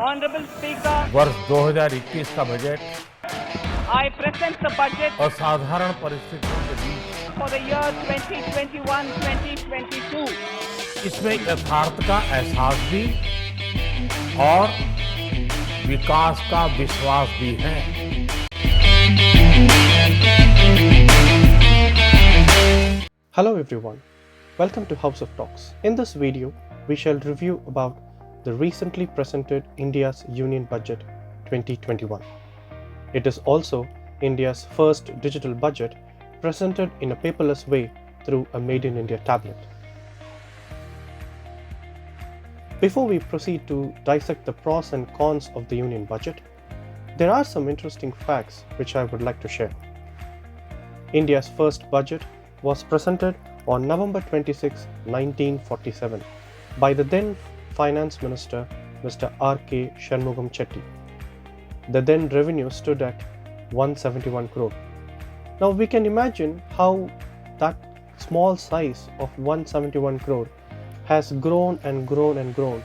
Honorable Speaker, वर्ष 2021 का budget I present the budget असाधारण परिस्थितियों के बीच for the year 2021-2022. इसमें यथार्थ का एहसास भी और विकास का विश्वास भी है। Hello everyone, welcome to House of Talks. In this video, we shall review about the recently presented India's Union Budget 2021. It is also India's first digital budget presented in a paperless way through a Made in India tablet. Before we proceed to dissect the pros and cons of the Union Budget, there are some interesting facts which I would like to share. India's first budget was presented on November 26, 1947 by the then Finance Minister Mr. R.K. Shanmugam Chetty. The then revenue stood at 171 crore. Now we can imagine how that small size of 171 crore has grown and grown and grown,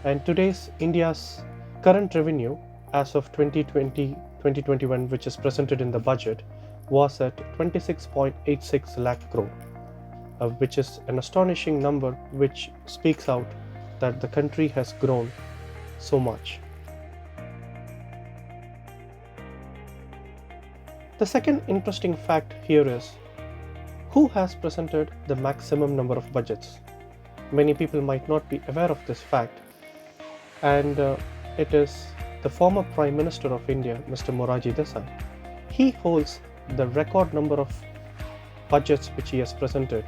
and today's India's current revenue as of 2020-2021, which is presented in the budget, was at 26.86 lakh crore, which is an astonishing number which speaks out that the country has grown so much. The second interesting fact here is who has presented the maximum number of budgets. Many people might not be aware of this fact, and it is the former Prime Minister of India, Mr. Morarji Desai. He holds the record number of budgets which he has presented,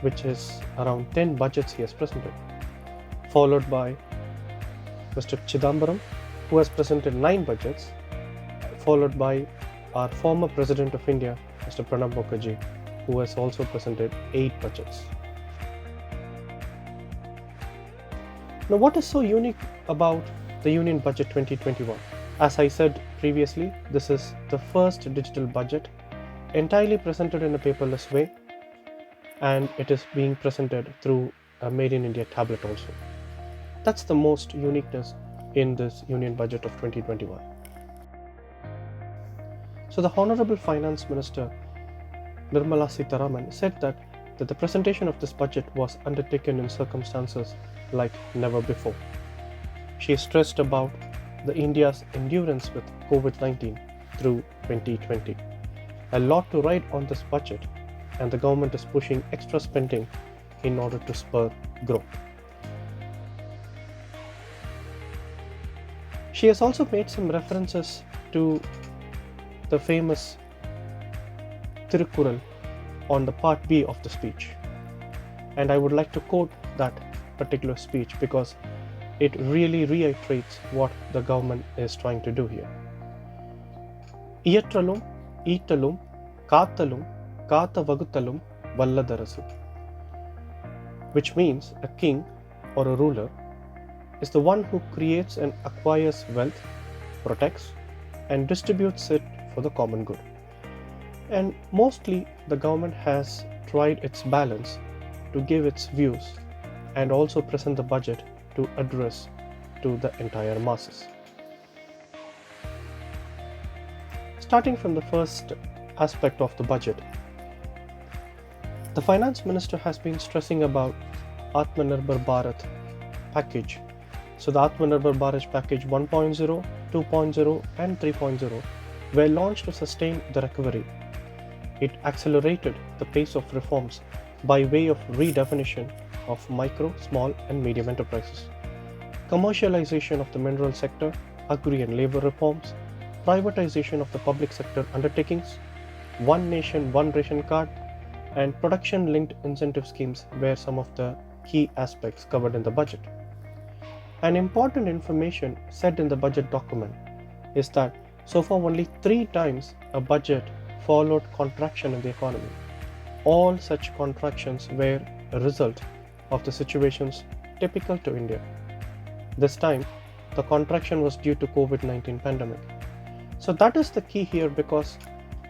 which is around 10 budgets he has presented, followed by Mr. Chidambaram, who has presented 9 budgets, followed by our former President of India, Mr. Pranab Mukherjee, who has also presented 8 budgets. Now, what is so unique about the Union Budget 2021? As I said previously, this is the first digital budget entirely presented in a paperless way, and it is being presented through a Made in India tablet also. That's the most uniqueness in this Union Budget of 2021. So the Honorable Finance Minister Nirmala Sitharaman said that the presentation of this budget was undertaken in circumstances like never before. She stressed about the India's endurance with COVID-19 through 2020. A lot to write on this budget, and the government is pushing extra spending in order to spur growth. She has also made some references to the famous Tirukkural on the part B of the speech, and I would like to quote that particular speech because it really reiterates what the government is trying to do here. Iyatralum, Eetalum, Kaatalum, Kaatha Vaguthalum, Valladarasu, which means a king or a ruler is the one who creates and acquires wealth, protects and distributes it for the common good. And mostly the government has tried its balance to give its views and also present the budget to address to the entire masses. Starting from the first aspect of the budget, the finance minister has been stressing about Atmanirbhar Bharat package. So the Atmanirbhar Bharat package 1.0, 2.0 and 3.0 were launched to sustain the recovery. It accelerated the pace of reforms by way of redefinition of micro, small and medium enterprises, commercialization of the mineral sector, agri and labor reforms, privatization of the public sector undertakings, one nation, one ration card, and production-linked incentive schemes were some of the key aspects covered in the budget. An important information said in the budget document is that so far only 3 times a budget followed contraction in the economy. All such contractions were a result of the situations typical to India. This time, the contraction was due to COVID-19 pandemic. So that is the key here, because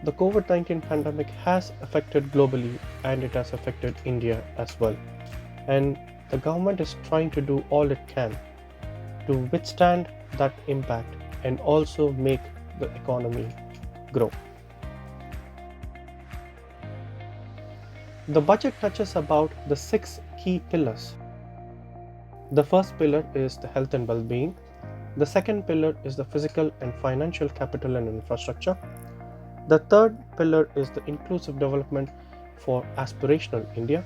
the COVID-19 pandemic has affected globally and it has affected India as well. And the government is trying to do all it can to withstand that impact and also make the economy grow. The budget touches about the 6 key pillars. The first pillar is the health and well-being. The second pillar is the physical and financial capital and infrastructure. The third pillar is the inclusive development for aspirational India.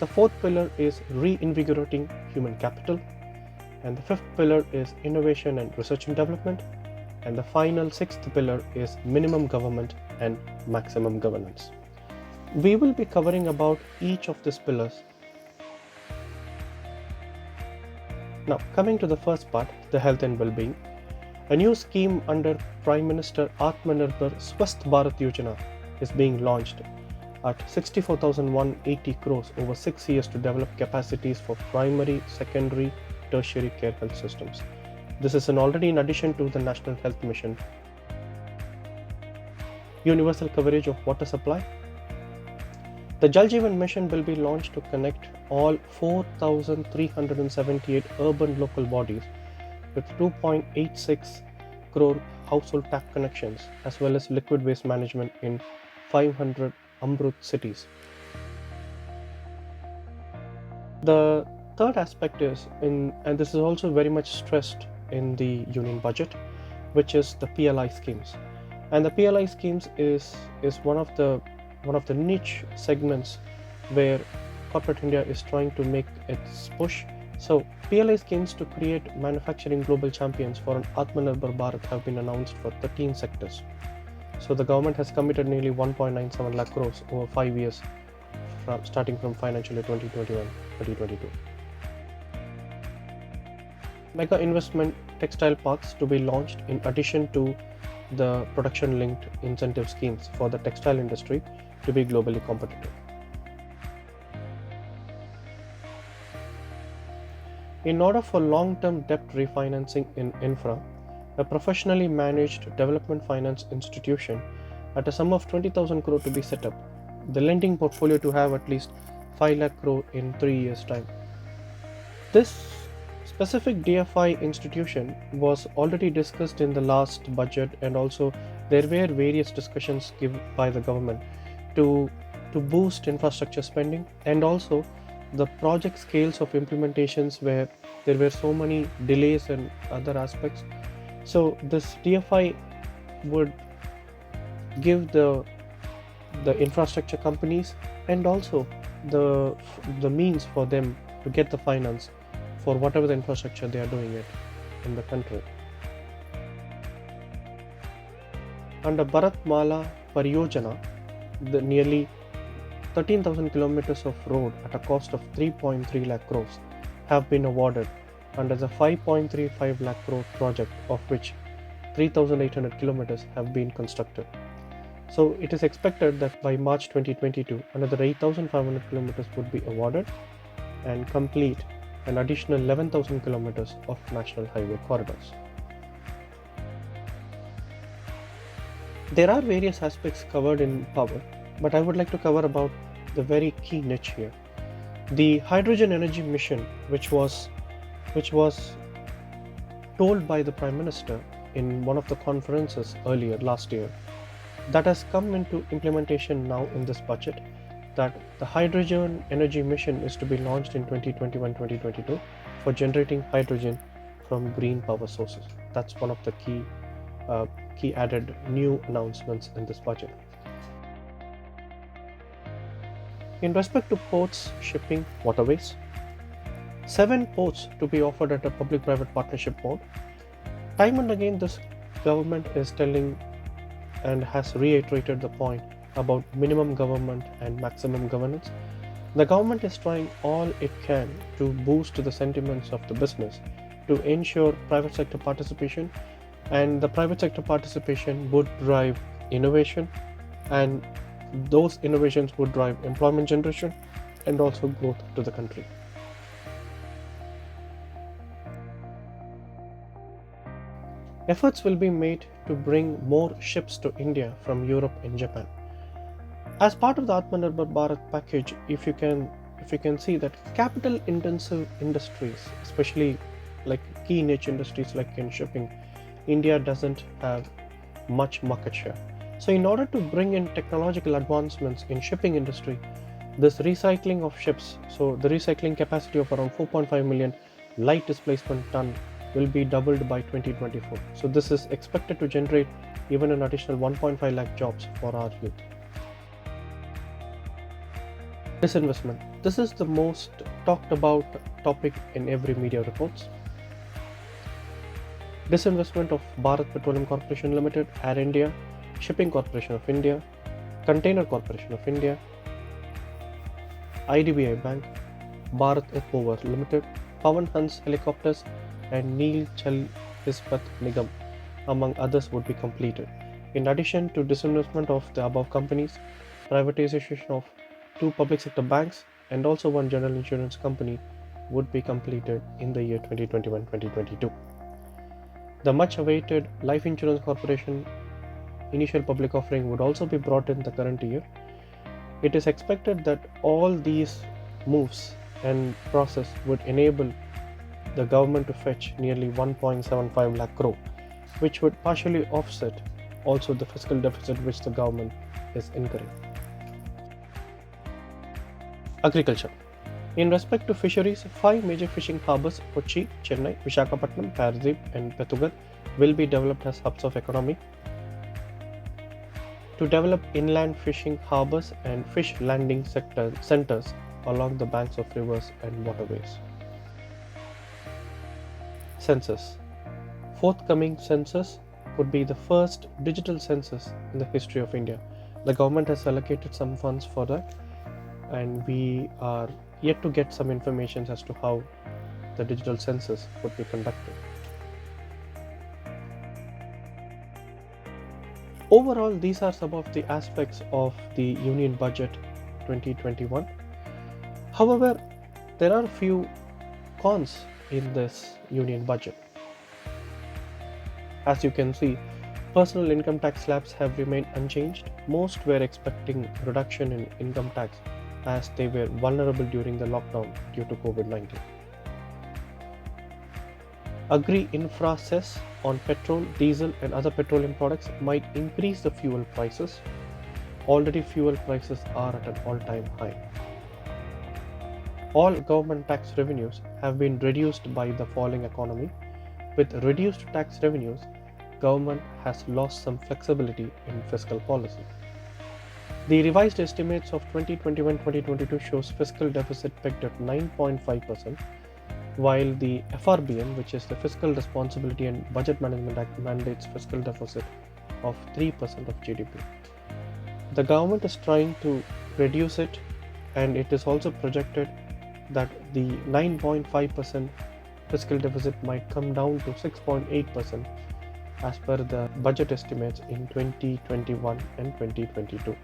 The fourth pillar is reinvigorating human capital. And the fifth pillar is innovation and research and development. And the final sixth pillar is minimum government and maximum governance. We will be covering about each of these pillars. Now, coming to the first part, the health and well-being. A new scheme under Prime Minister Atmanirbhar Swasth Bharat Yojana is being launched at 64,180 crores over 6 years to develop capacities for primary, secondary, tertiary care health systems. This is already in addition to the National Health Mission. Universal coverage of water supply. The Jaijeevan mission will be launched to connect all 4,378 urban local bodies with 2.86 crore household tap connections as well as liquid waste management in 500 Amrut cities. The third aspect is, and this is also very much stressed in the union budget, which is the PLI schemes. And the PLI schemes is one of the niche segments where corporate India is trying to make its push. So PLI schemes to create manufacturing global champions for an Atmanirbhar Bharat have been announced for 13 sectors. So the government has committed nearly 1.97 lakh crores over 5 years starting from financial year 2021-2022. Mega investment textile parks to be launched in addition to the production linked incentive schemes for the textile industry to be globally competitive. In order for long-term debt refinancing in Infra, a professionally managed development finance institution at a sum of 20,000 crore to be set up, the lending portfolio to have at least 5 lakh crore in 3 years' time. This specific DFI institution was already discussed in the last budget, and also there were various discussions given by the government to boost infrastructure spending, and also the project scales of implementations where there were so many delays and other aspects. So this DFI would give the infrastructure companies and also the means for them to get the finance for whatever the infrastructure they are doing it in the country. Under Bharat Mala Pariyojana, the nearly 13,000 kilometers of road at a cost of 3.3 lakh crores have been awarded under the 5.35 lakh crore project, of which 3,800 kilometers have been constructed. So it is expected that by March 2022, another 8,500 kilometers would be awarded and complete an additional 11,000 kilometers of national highway corridors. There are various aspects covered in power, but I would like to cover about the very key niche here. The hydrogen energy mission, which was told by the Prime Minister in one of the conferences earlier last year, that has come into implementation now in this budget, that the hydrogen energy mission is to be launched in 2021-2022 for generating hydrogen from green power sources. That's one of the key added new announcements in this budget. In respect to ports, shipping, waterways, 7 ports to be offered at a public-private partnership mode. Time and again, this government is telling and has reiterated the point about minimum government and maximum governance. The government is trying all it can to boost the sentiments of the business to ensure private sector participation, and the private sector participation would drive innovation, and those innovations would drive employment generation and also growth to the country. Efforts will be made to bring more ships to India from Europe and Japan. As part of the Atmanirbhar Bharat package, if you can see that capital intensive industries, especially like key niche industries like in shipping, India doesn't have much market share. So in order to bring in technological advancements in shipping industry, this recycling of ships, so the recycling capacity of around 4.5 million light displacement ton will be doubled by 2024. So this is expected to generate even an additional 1.5 lakh jobs for our youth. Disinvestment. This is the most talked about topic in every media reports. Disinvestment of Bharat Petroleum Corporation Limited, Air India, Shipping Corporation of India, Container Corporation of India, IDBI Bank, Bharat Power Limited, Pawan Hans Helicopters, and Neel Jal Ispat Nigam, among others, would be completed. In addition to disinvestment of the above companies, privatization of 2 public sector banks and also 1 general insurance company would be completed in the year 2021-2022. The much awaited Life Insurance Corporation initial public offering would also be brought in the current year. It is expected that all these moves and process would enable the government to fetch nearly 1.75 lakh crore, which would partially offset also the fiscal deficit which the government is incurring. Agriculture. In respect to fisheries, 5 major fishing harbours, Kochi, Chennai, Visakhapatnam, Paradip and Pethugar, will be developed as hubs of economy. To develop inland fishing harbours and fish landing centres along the banks of rivers and waterways. Census. Forthcoming census would be the first digital census in the history of India. The government has allocated some funds for that, and we are yet to get some information as to how the digital census would be conducted. Overall, these are some of the aspects of the Union Budget 2021. However, there are a few cons in this Union Budget. As you can see, personal income tax slabs have remained unchanged. Most were expecting reduction in income tax as they were vulnerable during the lockdown due to COVID-19. Infra cess on petrol, diesel and other petroleum products might increase the fuel prices. Already fuel prices are at an all-time high. All government tax revenues have been reduced by the falling economy. With reduced tax revenues, government has lost some flexibility in fiscal policy. The revised estimates of 2021-2022 shows fiscal deficit pegged at 9.5%, while the FRBM, which is the Fiscal Responsibility and Budget Management Act, mandates fiscal deficit of 3% of GDP. The government is trying to reduce it, and it is also projected that the 9.5% fiscal deficit might come down to 6.8% as per the budget estimates in 2021 and 2022.